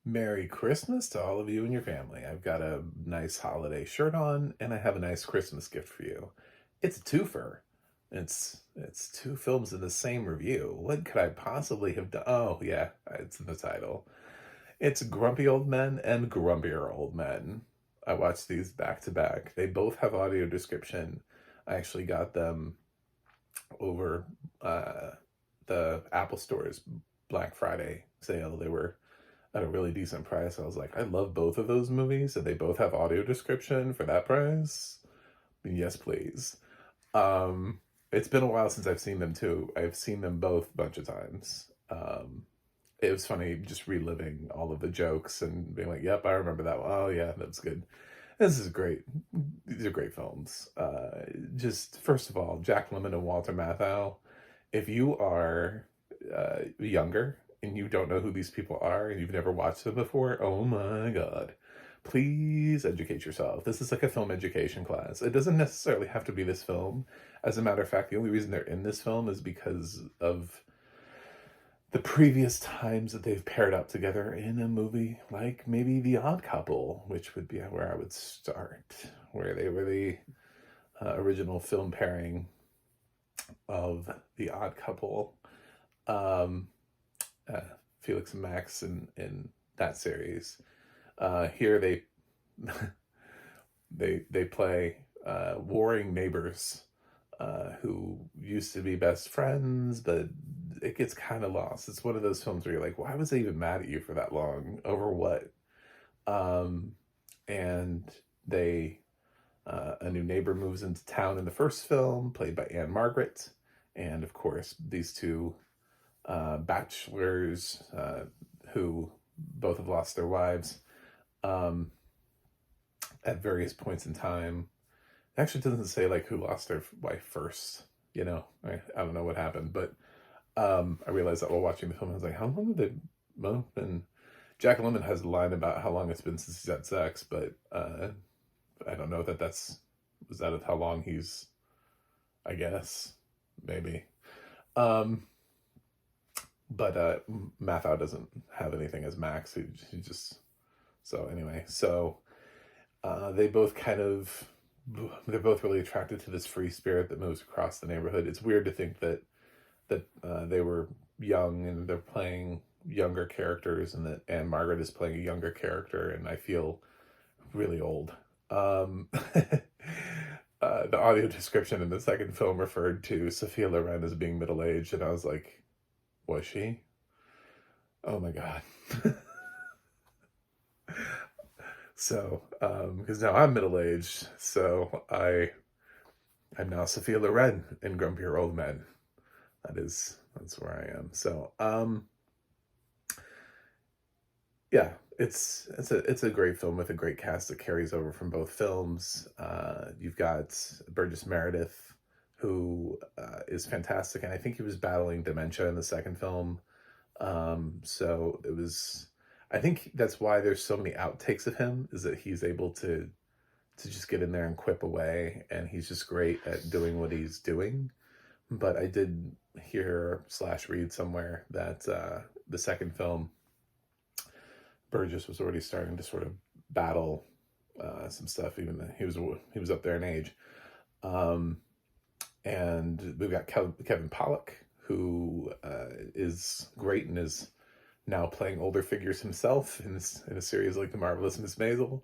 Merry Christmas to all of you and your family. I've got a nice holiday shirt on, and I have a nice Christmas gift for you. It's a twofer. It's two films in the same review. What could I possibly have done? Oh, yeah, it's in the title. It's Grumpy Old Men and Grumpier Old Men. I watched these back to back. They both have audio description. I actually got them over uh, the Apple Store's Black Friday sale. They were at a really decent price. I was like, I love both of those movies, and they both have audio description for that price. Yes, please. It's been a while since I've seen them too. I've seen them both a bunch of times. It was funny just reliving all of the jokes and being like, "Yep, I remember that one. Oh yeah, that's good." This is great. These are great films. Just first of all, Jack Lemmon and Walter Matthau. If you are younger and you don't know who these people are and you've never watched them before, oh my God. Please educate yourself. This is like a film education class. It doesn't necessarily have to be this film. As a matter of fact, the only reason they're in this film is because of the previous times that they've paired up together in a movie like maybe The Odd Couple, which would be where I would start, where they were the original film pairing of The Odd Couple. Um, uh, Felix and Max in that series. Here they play warring neighbors who used to be best friends, but it gets kind of lost. It's one of those films where you're like, why was I even mad at you for that long? Over what? Um, and they a new neighbor moves into town in the first film, played by Anne Margaret, and of course these two bachelors who both have lost their wives um, at various points in time. It actually doesn't say like who lost their wife first. I don't know what happened, but I realized that while watching the film, I was like, how long have they both been? Jack Lemmon has a line about how long it's been since he's had sex, but I don't know was that how long he's, I guess, maybe. Um, but Mathau doesn't have anything as Max. He just, so anyway, so they both they're both really attracted to this free spirit that moves across the neighborhood. It's weird to think that they were young and they're playing younger characters, and that Anne Margaret is playing a younger character, and I feel really old. The audio description in the second film referred to Sophia Loren as being middle-aged, and I was like, was she? Oh my God. So, because now I'm middle-aged, so I'm now Sophia Loren in Grumpier Old Men. That's where I am. So, yeah, it's a great film with a great cast that carries over from both films. You've got Burgess Meredith, who is fantastic, and I think he was battling dementia in the second film. So it was. I think that's why there's so many outtakes of him, is that he's able to just get in there and quip away, and he's just great at doing what he's doing. But I did hear slash read somewhere that the second film, Burgess was already starting to sort of battle some stuff, even though he was up there in age. And we've got Kevin Pollak, who is great and is now playing older figures himself in a series like The Marvelous Miss Maisel.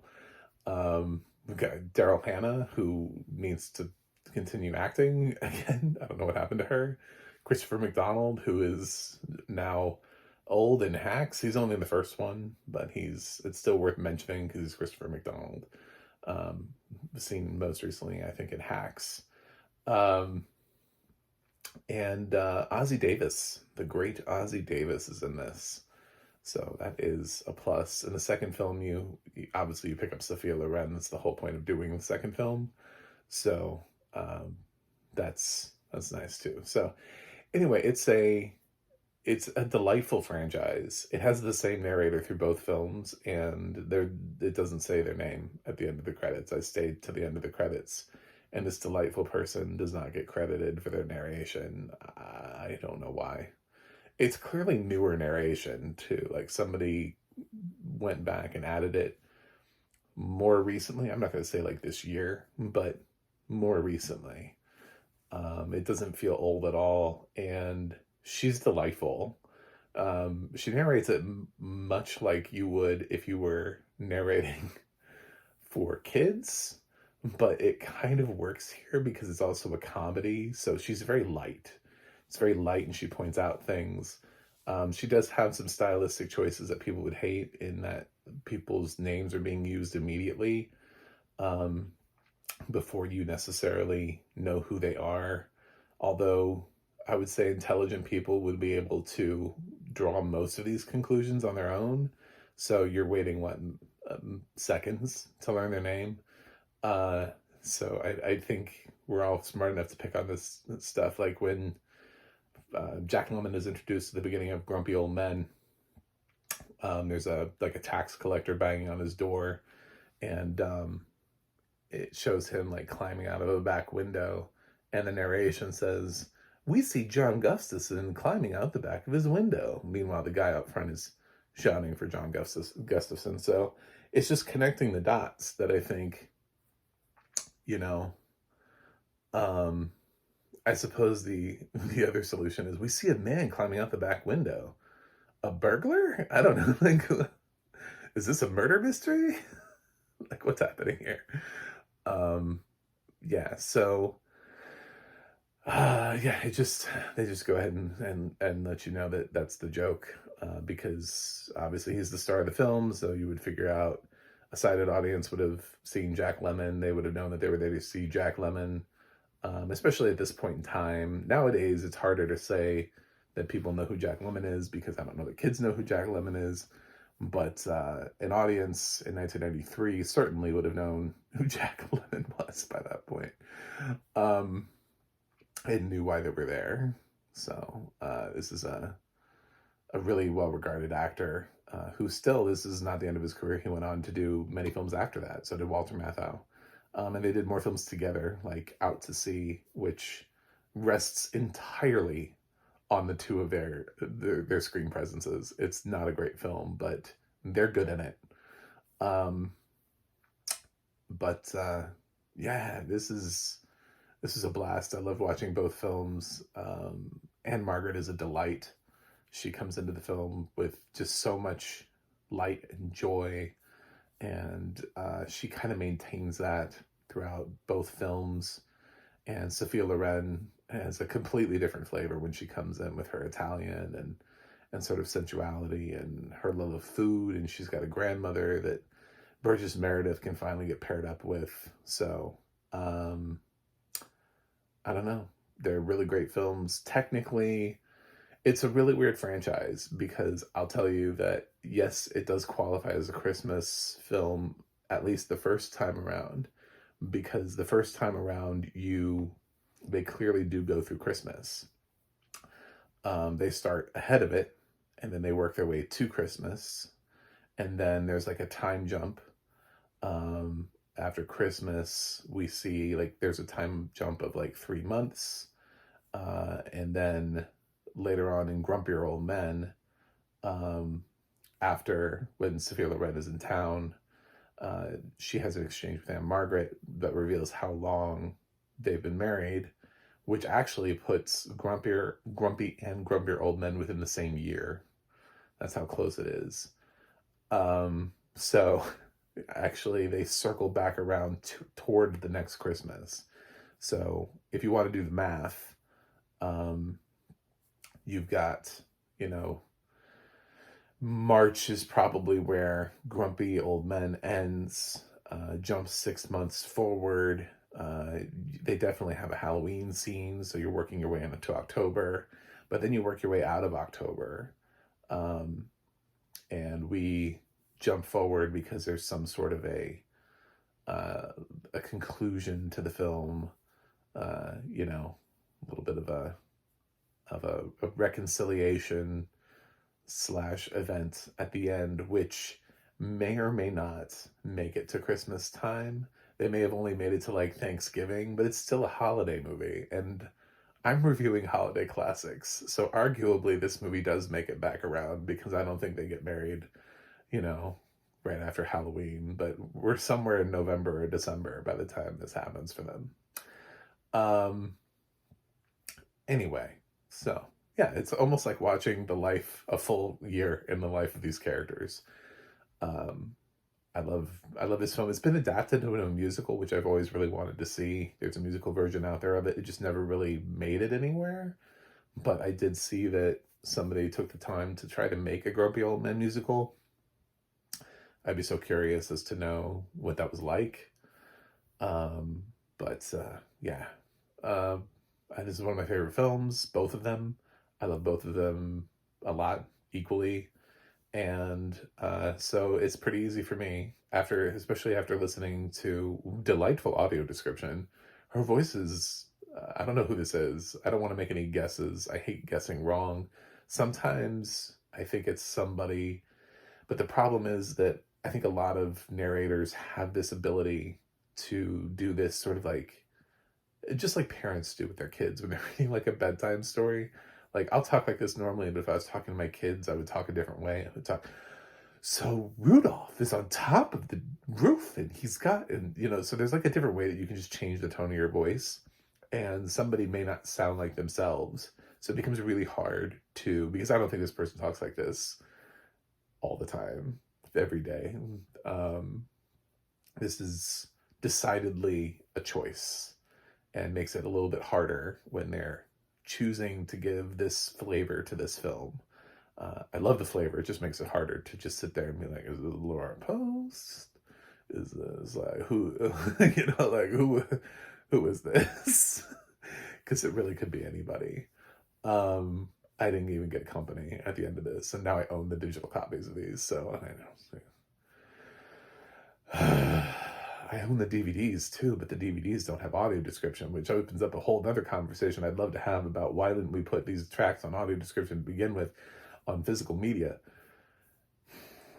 We've got Daryl Hannah, who needs to continue acting again. I don't know what happened to her. Christopher McDonald, who is now old in Hacks. He's only in the first one, but it's still worth mentioning because he's Christopher McDonald. Seen most recently, I think, in Hacks. And Ozzie Davis, the great Ozzie Davis, is in this. So that is a plus. In the second film, you obviously you pick up Sophia Loren. That's the whole point of doing the second film. So that's nice too. So anyway, it's a delightful franchise. It has the same narrator through both films, and it doesn't say their name at the end of the credits. I stayed to the end of the credits, and this delightful person does not get credited for their narration. I don't know why. It's clearly newer narration too. Like somebody went back and added it more recently. I'm not going to say like this year, but more recently. It doesn't feel old at all, and she's delightful. She narrates it much like you would if you were narrating for kids, but it kind of works here because it's also a comedy. So she's very light. It's very light, and she points out things. She does have some stylistic choices that people would hate, in that people's names are being used immediately um, before you necessarily know who they are. Although I would say intelligent people would be able to draw most of these conclusions on their own. So you're waiting, what, seconds to learn their name? Uh, so I think we're all smart enough to pick on this stuff. Like when Jack Lemmon is introduced at the beginning of Grumpy Old Men, there's a tax collector banging on his door, and it shows him like climbing out of a back window, and the narration says, "We see John Gustafson climbing out the back of his window." Meanwhile, the guy up front is shouting for John Gustafson. So it's just connecting the dots that I think, you know, I suppose the other solution is we see a man climbing out the back window. A burglar? I don't know. Like, is this a murder mystery? Like, what's happening here? Yeah. So, yeah. They just go ahead and let you know that that's the joke, because obviously he's the star of the film. So you would figure out, a sighted audience would have seen Jack Lemmon. They would have known that they were there to see Jack Lemmon. Especially at this point in time. Nowadays, it's harder to say that people know who Jack Lemmon is, because I don't know that kids know who Jack Lemmon is. But an audience in 1993 certainly would have known who Jack Lemmon was by that point, and knew why they were there. So this is a really well-regarded actor, who still, this is not the end of his career. He went on to do many films after that. So did Walter Matthau. And they did more films together, like Out to Sea, which rests entirely on the two of their screen presences. It's not a great film, but they're good in it. But yeah, this is a blast. I love watching both films. Anne Margaret is a delight. She comes into the film with just so much light and joy, and she kind of maintains that throughout both films. And Sophia Loren has a completely different flavor when she comes in with her Italian and sort of sensuality and her love of food. And she's got a grandmother that Burgess Meredith can finally get paired up with. So I don't know. They're really great films. Technically, it's a really weird franchise, because I'll tell you that, yes, it does qualify as a Christmas film, at least the first time around, because the first time around, they clearly do go through Christmas. They start ahead of it, and then they work their way to Christmas, and then there's like a time jump. After Christmas, we see like there's a time jump of like 3 months, and then later on in Grumpier Old Men, after, when Sophia Loren is in town, she has an exchange with Aunt Margaret that reveals how long they've been married, which actually puts Grumpy and Grumpier Old Men within the same year. That's how close it is. So actually they circle back around toward the next Christmas. So if you want to do the math, you've got, March is probably where Grumpy Old Men ends, jumps 6 months forward. They definitely have a Halloween scene, so you're working your way into October, but then you work your way out of October. And we jump forward because there's some sort of a conclusion to the film, a little bit of a reconciliation / event at the end, which may or may not make it to Christmas time. They may have only made it to like Thanksgiving, but it's still a holiday movie, and I'm reviewing holiday classics, so arguably this movie does make it back around, because I don't think they get married, right after Halloween, but we're somewhere in November or December by the time this happens for them. Um, anyway, so yeah, it's almost like watching a full year in the life of these characters. Um, I love this film. It's been adapted to a musical, which I've always really wanted to see. There's a musical version out there of it. It just never really made it anywhere. But I did see that somebody took the time to try to make a Grumpy Old Men musical. I'd be so curious as to know what that was like. Um, but yeah, uh, this is one of my favorite films. Both of them, I love both of them a lot equally, and so it's pretty easy for me especially after listening to delightful audio description. Her voice is. I don't know who this is. I don't want to make any guesses. I hate guessing wrong. Sometimes I think it's somebody, but the problem is that I think a lot of narrators have this ability to do this sort of like, just like parents do with their kids when they're reading like a bedtime story. Like, I'll talk like this normally, but if I was talking to my kids, I would talk a different way. I would talk, so Rudolph is on top of the roof and so there's like a different way that you can just change the tone of your voice, and somebody may not sound like themselves. So it becomes really hard because I don't think this person talks like this all the time, every day. This is decidedly a choice and makes it a little bit harder when they're choosing to give this flavor to this film. I love the flavor. It just makes it harder to just sit there and be like, is it Laura Post? Is this like who, like who is this? Because it really could be anybody. I didn't even get company at the end of this, and now I own the digital copies of these, so I know. I own the DVDs too, but the DVDs don't have audio description, which opens up a whole other conversation I'd love to have about why didn't we put these tracks on audio description to begin with on physical media.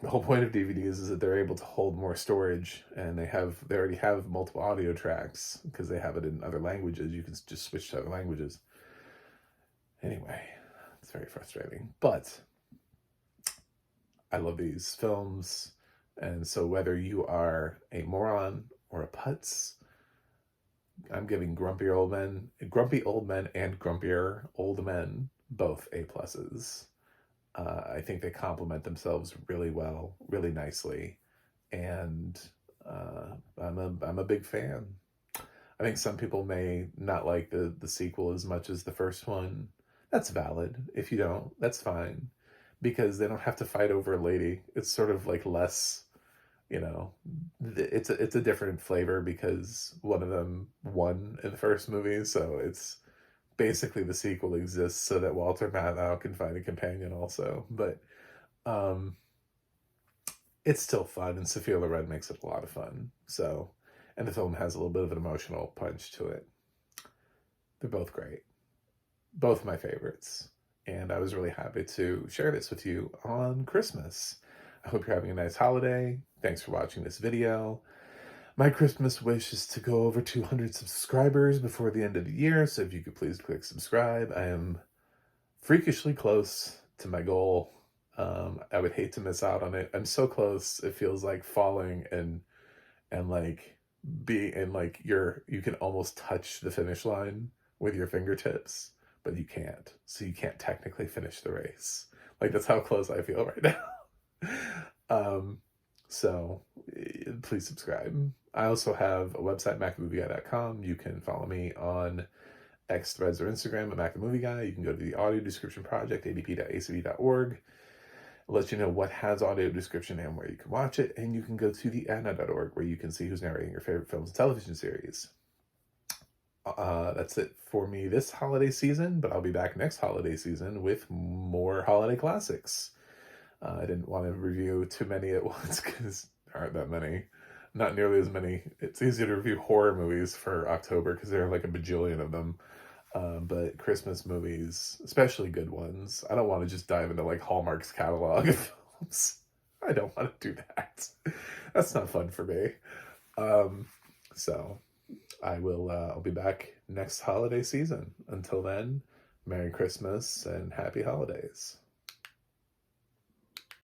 The whole point of DVDs is that they're able to hold more storage, and they already have multiple audio tracks because they have it in other languages. You can just switch to other languages. Anyway, it's very frustrating, but I love these films. And so whether you are a moron or a putz, I'm giving Grumpy Old Men and Grumpier Old Men both A+. I think they complement themselves really well, really nicely, and I'm a big fan. I think some people may not like the sequel as much as the first one. That's valid. If you don't, that's fine, because they don't have to fight over a lady. It's sort of like less, it's a different flavor because one of them won in the first movie, so it's basically the sequel exists so that Walter Matthau can find a companion also. But it's still fun, and Sophia Loren makes it a lot of fun. So, and the film has a little bit of an emotional punch to it. They're both great. Both my favorites. And I was really happy to share this with you on Christmas. I hope you're having a nice holiday. Thanks for watching this video. My Christmas wish is to go over 200 subscribers before the end of the year, so if you could please click subscribe. I am freakishly close to my goal. I would hate to miss out on it. I'm so close, it feels like falling and like you can almost touch the finish line with your fingertips, but you can't. So you can't technically finish the race. Like, that's how close I feel right now. So please subscribe. I also have a website, macthemovieguy.com. You can follow me on X, Threads, or Instagram at macthemovieguy. You can go to the audio description project, adp.acb.org. I'll let you know what has audio description and where you can watch it. And you can go to the adna.org where you can see who's narrating your favorite films and television series. That's it for me this holiday season, but I'll be back next holiday season with more holiday classics. I didn't want to review too many at once because there aren't that many. Not nearly as many. It's easier to review horror movies for October because there are like a bajillion of them. But Christmas movies, especially good ones, I don't want to just dive into like Hallmark's catalog of films. I don't want to do that. That's not fun for me. So I'll be back next holiday season. Until then, Merry Christmas and Happy Holidays.